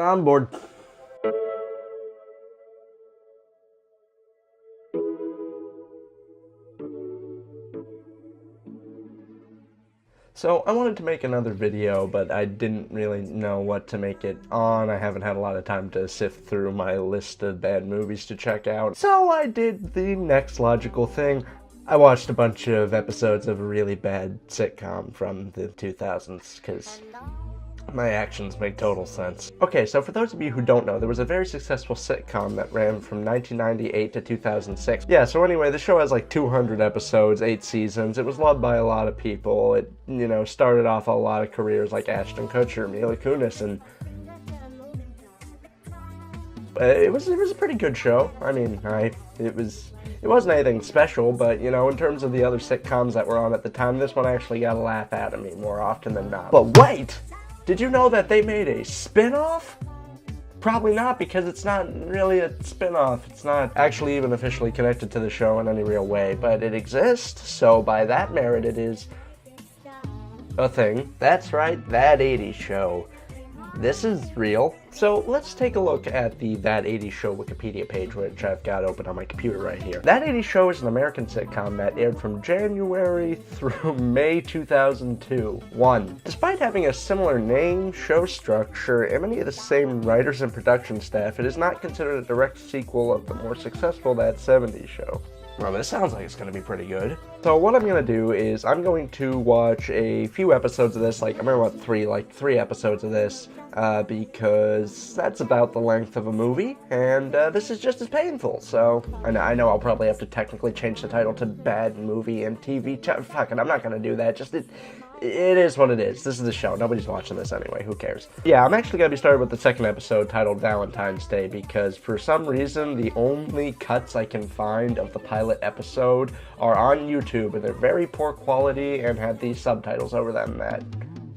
I'm bored. So I wanted to make another video, but I didn't really know what to make it on. I haven't had a lot of time to sift through my list of bad movies to check out. So I did the next logical thing. I watched a bunch of episodes of a really bad sitcom from the 2000s, because my actions make total sense. Okay, so for those of you who don't know, there was a very successful sitcom that ran from 1998 to 2006. Yeah, so anyway, the show has like 200 episodes, 8 seasons. It was loved by a lot of people. It, you know, started off a lot of careers like Ashton Kutcher, Mila Kunis, and it was a pretty good show. I mean, it wasn't anything special, but, you know, in terms of the other sitcoms that were on at the time, this one actually got a laugh out of me more often than not. But wait! Did you know that they made a spin-off? Probably not, because it's not really a spin-off. It's not actually even officially connected to the show in any real way, but it exists, so by that merit it is a thing. That's right, That 80s Show. This is real. So let's take a look at the That 80s Show Wikipedia page, which I've got open on my computer right here. That 80s Show is an American sitcom that aired from January through May 2002. 1. Despite having a similar name, show structure, and many of the same writers and production staff, it is not considered a direct sequel of the more successful That 70s Show. Well, this sounds like it's going to be pretty good. So what I'm going to do is I'm going to watch a few episodes of this, I'm going to watch three episodes of this, because that's about the length of a movie, and this is just as painful, so I know I'll probably have to technically change the title to Bad Movie and TV. Fuck it, I'm not going to do that, it is what it is. This is the show. Nobody's watching this anyway. Who cares? Yeah, I'm actually going to be starting with the second episode titled Valentine's Day because for some reason the only cuts I can find of the pilot episode are on YouTube and they're very poor quality and have these subtitles over them that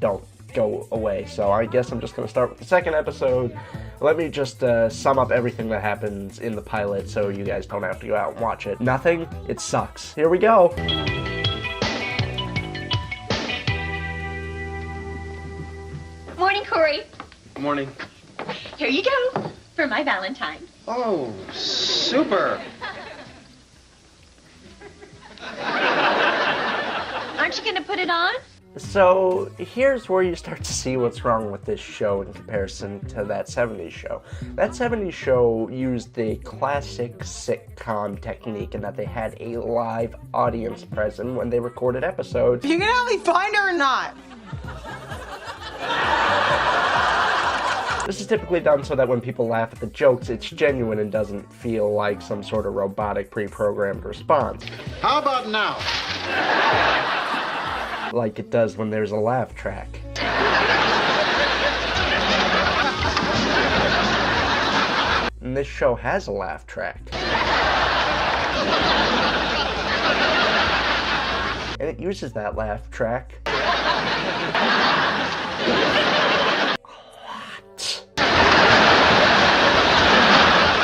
don't go away. So I guess I'm just going to start with the second episode. Let me just sum up everything that happens in the pilot so you guys don't have to go out and watch it. Nothing. It sucks. Here we go. Morning, Corey. Good morning. Here you go for my Valentine. Oh, super. Aren't you going to put it on? So here's where you start to see what's wrong with this show in comparison to That 70s Show. That 70s Show used the classic sitcom technique in that they had a live audience present when they recorded episodes. You gonna help me find her or not? This is typically done so that when people laugh at the jokes, it's genuine and doesn't feel like some sort of robotic pre-programmed response. How about now? Like it does when there's a laugh track. And this show has a laugh track. And it uses that laugh track.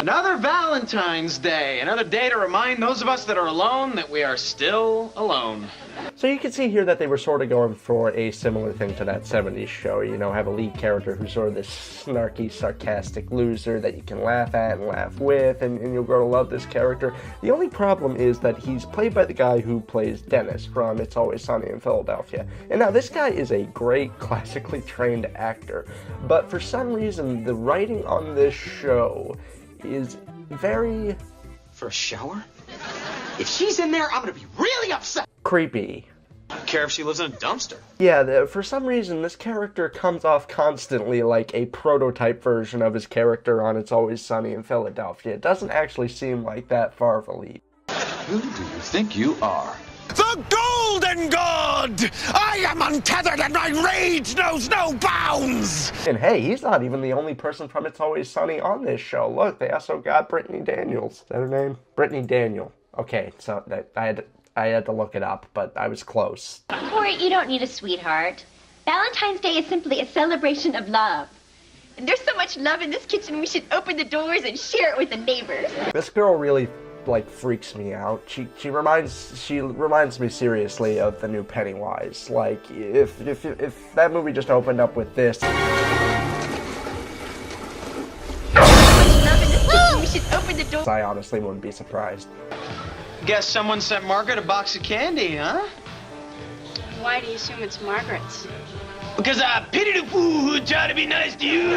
Another Valentine's Day. Another day to remind those of us that are alone that we are still alone. So you can see here that they were sort of going for a similar thing to That 70s Show. You know, have a lead character who's sort of this snarky, sarcastic loser that you can laugh at and laugh with, and you'll grow to love this character. The only problem is that he's played by the guy who plays Dennis from It's Always Sunny in Philadelphia. And now this guy is a great, classically trained actor, but for some reason, the writing on this show is very... For a shower? If she's in there, I'm gonna be really upset. Creepy. I don't care if she lives in a dumpster. Yeah, for some reason, this character comes off constantly like a prototype version of his character on It's Always Sunny in Philadelphia. It doesn't actually seem like that far of a leap. Who do you think you are? The Golden God! I am untethered and my rage knows no bounds! And hey, he's not even the only person from It's Always Sunny on this show. Look, they also got Brittany Daniels. Is that her name? Brittany Daniel. Okay, so I had to look it up, but I was close. Corey, you don't need a sweetheart. Valentine's Day is simply a celebration of love. And there's so much love in this kitchen, we should open the doors and share it with the neighbors. This girl really like freaks me out. She reminds me seriously of the new Pennywise. Like if that movie just opened up with this. We should open the door. I honestly wouldn't be surprised. Guess someone sent Margaret a box of candy, huh? Why do you assume it's Margaret's? Because I pity the fool who tried to be nice to you.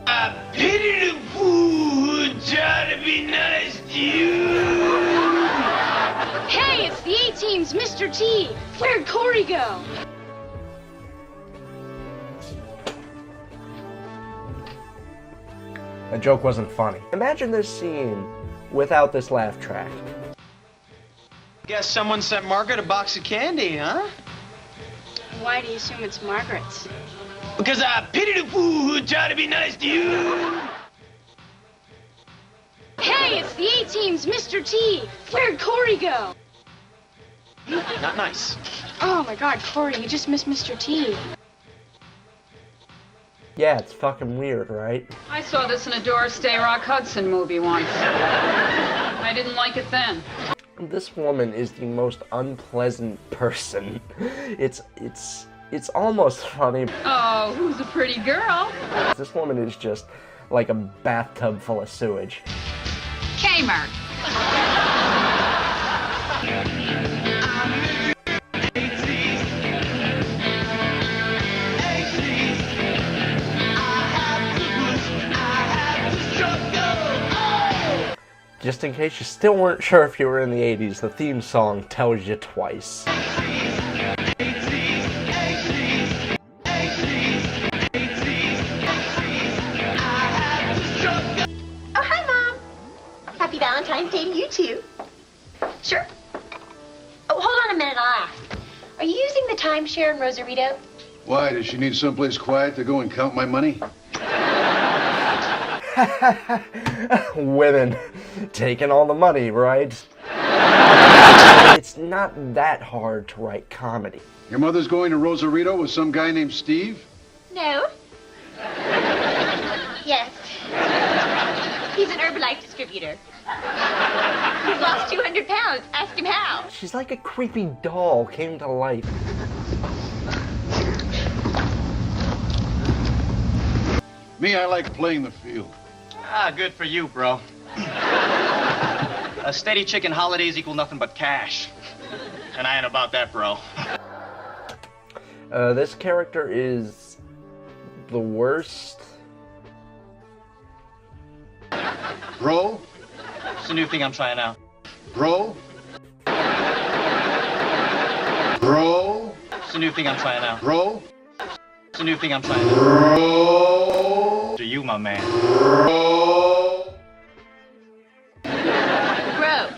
I pity the fool who tried to be nice to you. Hey, it's the A-Team's Mr. T. Where'd Corey go? The joke wasn't funny. Imagine this scene without this laugh track. Guess someone sent Margaret a box of candy, huh? Why do you assume it's Margaret's? Because I pity the fool who tried to be nice to you. Hey, it's the A-Team's Mr. T. Where'd Corey go? Not nice. Oh my God, Corey, you just missed Mr. T. Yeah, it's fucking weird, right? I saw this in a Doris Day Rock Hudson movie once. I didn't like it then. This woman is the most unpleasant person. It's almost funny. Oh, who's a pretty girl? This woman is just like a bathtub full of sewage. Kmart. Just in case you still weren't sure if you were in the 80s, the theme song tells you twice. Oh, hi, Mom. Happy Valentine's Day to you, too. Sure. Oh, hold on a minute, I'll ask. Are you using the timeshare in Rosarito? Why, does she need someplace quiet to go and count my money? Women taking all the money, right? It's not that hard to write comedy. Your mother's going to Rosarito with some guy named Steve? No. Yes. He's an Herbalife distributor. He's lost 200 pounds. Ask him how. She's like a creepy doll came to life. Me, I like playing the field. Ah, good for you, bro. A steady chicken holidays equal nothing but cash. And I ain't about that, bro. This character is the worst. Bro? It's a new thing I'm trying out. Bro? Bro? It's a new thing I'm trying out. Bro? It's a new thing I'm trying out. Bro? To you, my man. Bro? Bro.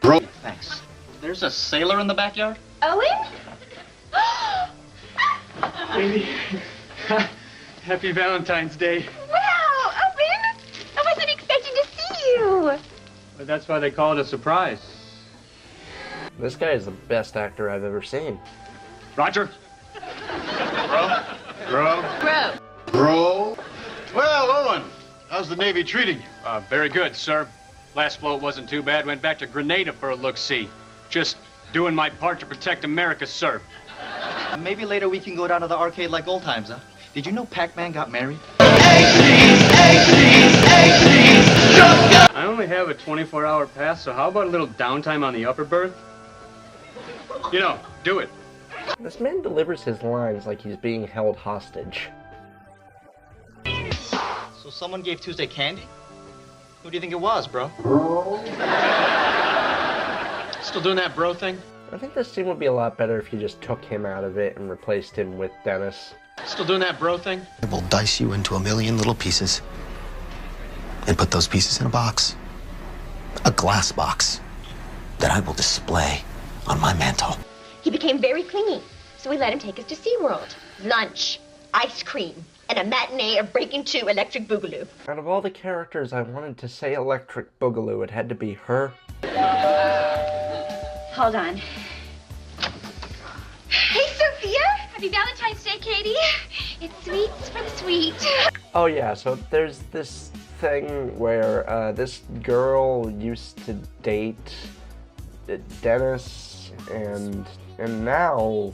Bro? Thanks. There's a sailor in the backyard? Owen? Baby. Happy Valentine's Day. Wow, Owen! I wasn't expecting to see you. But that's why they call it a surprise. This guy is the best actor I've ever seen. Roger. Bro? Bro? Bro. Bro? Well, Owen, how's the Navy treating you? Very good, sir. Last float wasn't too bad. Went back to Grenada for a look-see. Just doing my part to protect America, sir. Maybe later we can go down to the arcade like old times, huh? Did you know Pac-Man got married? I only have a 24-hour pass, so how about a little downtime on the upper berth? You know, do it. This man delivers his lines like he's being held hostage. So someone gave Tuesday candy? Who do you think it was, bro? Still doing that bro thing? I think this scene would be a lot better if you just took him out of it and replaced him with Dennis. Still doing that bro thing? We'll dice you into a million little pieces and put those pieces in a box. A glass box that I will display on my mantle. He became very clingy, so we let him take us to SeaWorld. Lunch, ice cream, and a matinee of Breaking 2 Electric Boogaloo. Out of all the characters I wanted to say Electric Boogaloo, it had to be her. Hold on. Hey, Sophia! Happy Valentine's Day, Katie. It's sweets for the sweet. Oh yeah, so there's this thing where this girl used to date Dennis, and now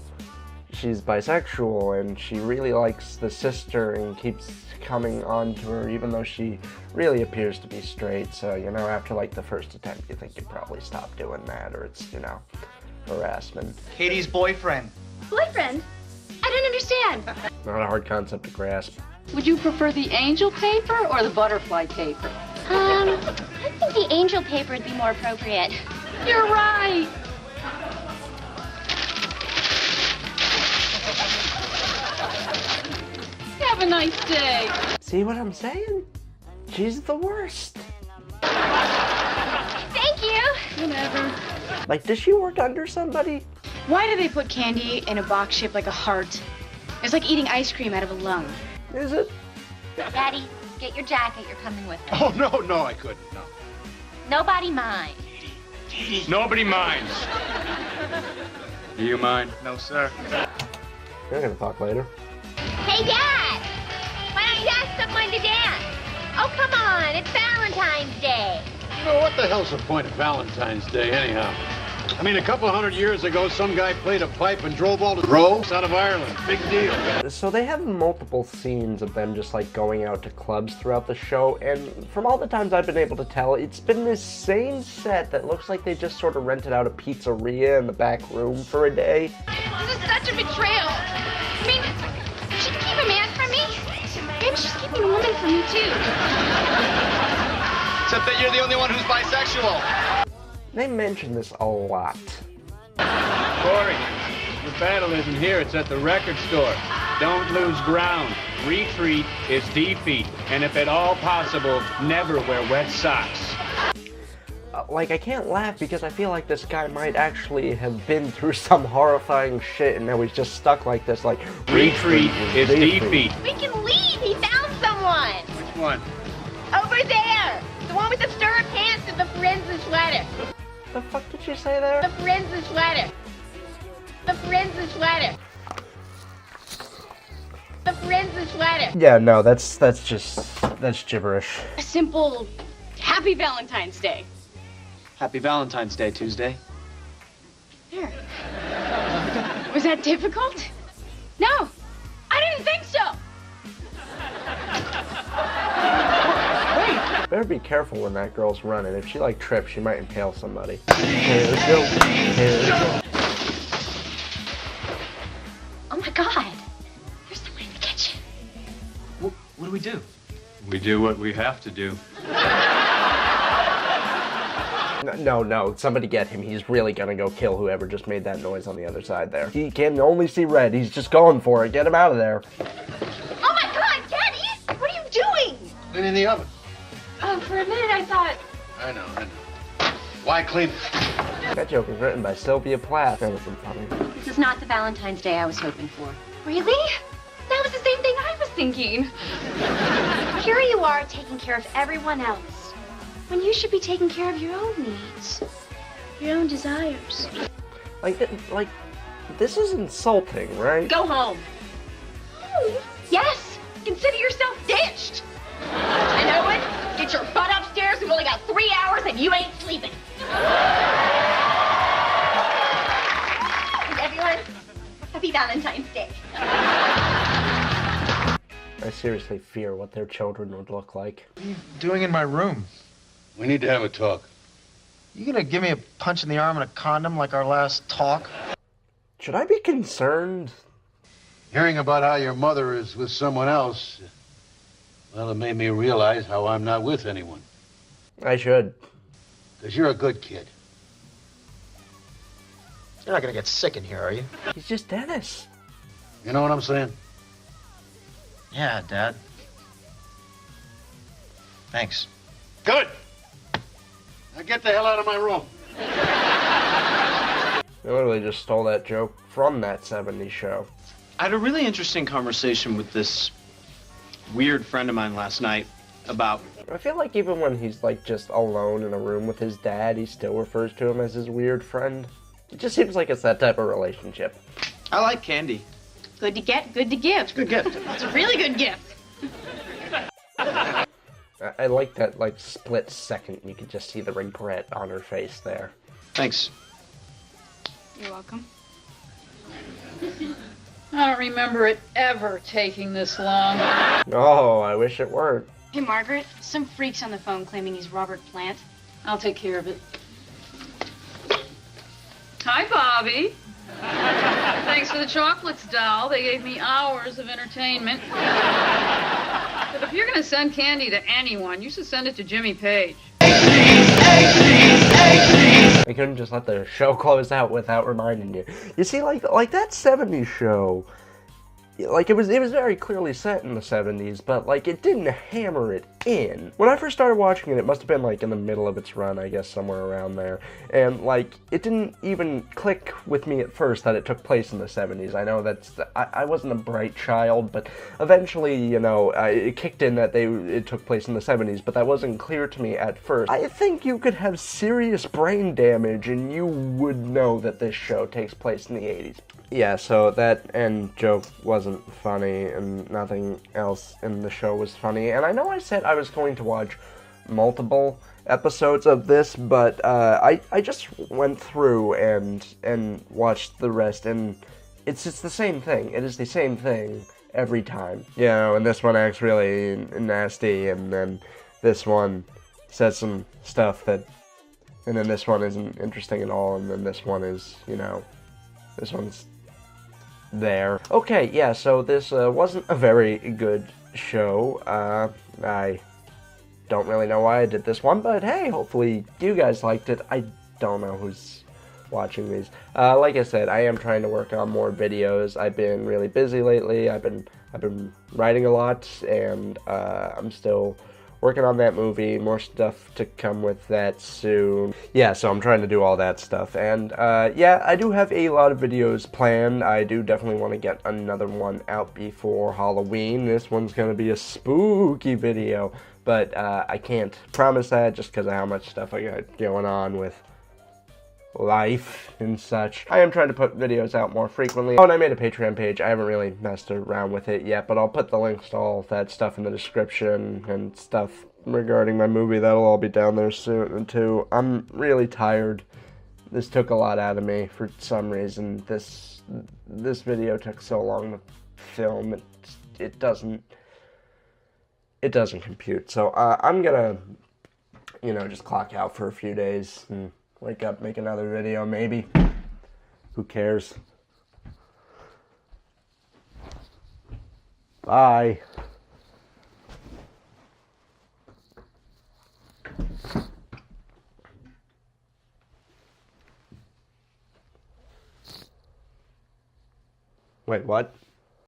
she's bisexual, and she really likes the sister and keeps coming on to her even though she really appears to be straight. So, you know, after like the first attempt, you think you'd probably stop doing that, or it's, you know, harassment. Katie's boyfriend. Boyfriend? I don't understand. Not a hard concept to grasp. Would you prefer the angel paper or the butterfly paper? I think the angel paper would be more appropriate. You're right. Have a nice day. See what I'm saying? She's the worst. Thank you. Whatever. Like, does she work under somebody? Why do they put candy in a box shaped like a heart? It's like eating ice cream out of a lung. Is it? Daddy, get your jacket. You're coming with us. Oh, no, I couldn't, no. Nobody mind. Nobody minds. Do you mind? No, sir. We're gonna talk later. Hey, Dad! Why don't you ask someone to dance? Oh, come on. It's Valentine's Day. You know, what the hell's the point of Valentine's Day, anyhow? I mean, a couple hundred years ago, some guy played a pipe and drove all the rogues out of Ireland. Big deal. So they have multiple scenes of them just like going out to clubs throughout the show, and from all the times I've been able to tell, it's been this same set that looks like they just sort of rented out a pizzeria in the back room for a day. This is such a betrayal. I mean, she'd keep a man from me. Maybe she's keeping a woman from me, too. Except that you're the only one who's bisexual. They mention this a lot. Corey, the battle isn't here, it's at the record store. Don't lose ground. Retreat is defeat. And if at all possible, never wear wet socks. Like, I can't laugh because I feel like this guy might actually have been through some horrifying shit and now he's just stuck like this, like, Retreat is defeat. We can leave. He found someone. Which one? Over there. The one with the stirrup pants and the Forenza sweater. The fuck did you say there? The Forenza sweater. The Forenza sweater. The Forenza sweater. Yeah, no, that's gibberish. A simple Happy Valentine's Day. Happy Valentine's Day, Tuesday. There. Was that difficult? No, I didn't think so. Better be careful when that girl's running. If she like trips, she might impale somebody. Here we go. Here we go. Oh my God. There's someone in the kitchen. What do we do? We do what we have to do. No, somebody get him. He's really gonna go kill whoever just made that noise on the other side there. He can only see red. He's just going for it. Get him out of there. Oh my God, Daddy! What are you doing? Cleaning the oven. Oh, for a minute I thought... I know. Why clean it? That joke was written by Sylvia Plath. That wasn't funny. This is not the Valentine's Day I was hoping for. Really? That was the same thing I was thinking. Here you are taking care of everyone else. When you should be taking care of your own needs. Your own desires. Like, this is insulting, right? Go home. Yes. Consider yourself ditched. And Owen, get your butt upstairs. We've only got 3 hours and you ain't sleeping. And everyone, happy Valentine's Day. I seriously fear what their children would look like. What are you doing in my room? We need to have a talk. You gonna give me a punch in the arm and a condom like our last talk? Should I be concerned? Hearing about how your mother is with someone else, well, it made me realize how I'm not with anyone. I should. Because you're a good kid. You're not gonna get sick in here, are you? He's just Dennis. You know what I'm saying? Yeah, Dad. Thanks. Good. Now get the hell out of my room. I literally just stole that joke from that 70s show. I had a really interesting conversation with this weird friend of mine last night about... I feel like even when he's like just alone in a room with his dad, he still refers to him as his weird friend. It just seems like it's that type of relationship. I like candy. Good to get, good to give. It's a good gift. It's a really good gift. I like that, like, split second. You could just see the regret on her face there. Thanks. You're welcome. I don't remember it ever taking this long. Oh, I wish it weren't. Hey, Margaret, some freak's on the phone claiming he's Robert Plant. I'll take care of it. Hi, Bobby. Thanks for the chocolates, doll. They gave me hours of entertainment. But if you're going to send candy to anyone, you should send it to Jimmy Page. I couldn't just let the show close out without reminding you. You see, like that 70s show, like, it was very clearly set in the 70s, but, like, it didn't hammer it in. When I first started watching it, it must have been, like, in the middle of its run, I guess, somewhere around there. And, like, it didn't even click with me at first that it took place in the 70s. I know I wasn't a bright child, but eventually, you know, it kicked in that it took place in the 70s, but that wasn't clear to me at first. I think you could have serious brain damage and you would know that this show takes place in the 80s. Yeah, so that end joke wasn't funny, and nothing else in the show was funny. And I know I said I was going to watch multiple episodes of this, but I just went through and watched the rest, and it's the same thing. It is the same thing every time. You know, and this one acts really nasty, and then this one says some stuff and then this one isn't interesting at all, and then this one is, you know, this one's there. Okay, yeah, so this wasn't a very good show. I don't really know why I did this one, but hey, hopefully you guys liked it. I don't know who's watching these. Like I said, I am trying to work on more videos. I've been really busy lately. I've been writing a lot, and I'm still working on that movie, more stuff to come with that soon. Yeah, so I'm trying to do all that stuff, and yeah, I do have a lot of videos planned. I do definitely want to get another one out before Halloween. This one's gonna be a spooky video, but I can't promise that just because of how much stuff I got going on with life and such. I am trying to put videos out more frequently. Oh, and I made a Patreon page. I haven't really messed around with it yet, but I'll put the links to all that stuff in the description and stuff regarding my movie. That'll all be down there soon too. I'm really tired. This took a lot out of me for some reason. This video took so long to film. It doesn't compute. So I'm gonna, you know, just clock out for a few days and wake up, make another video, maybe. Who cares? Bye. Wait, what?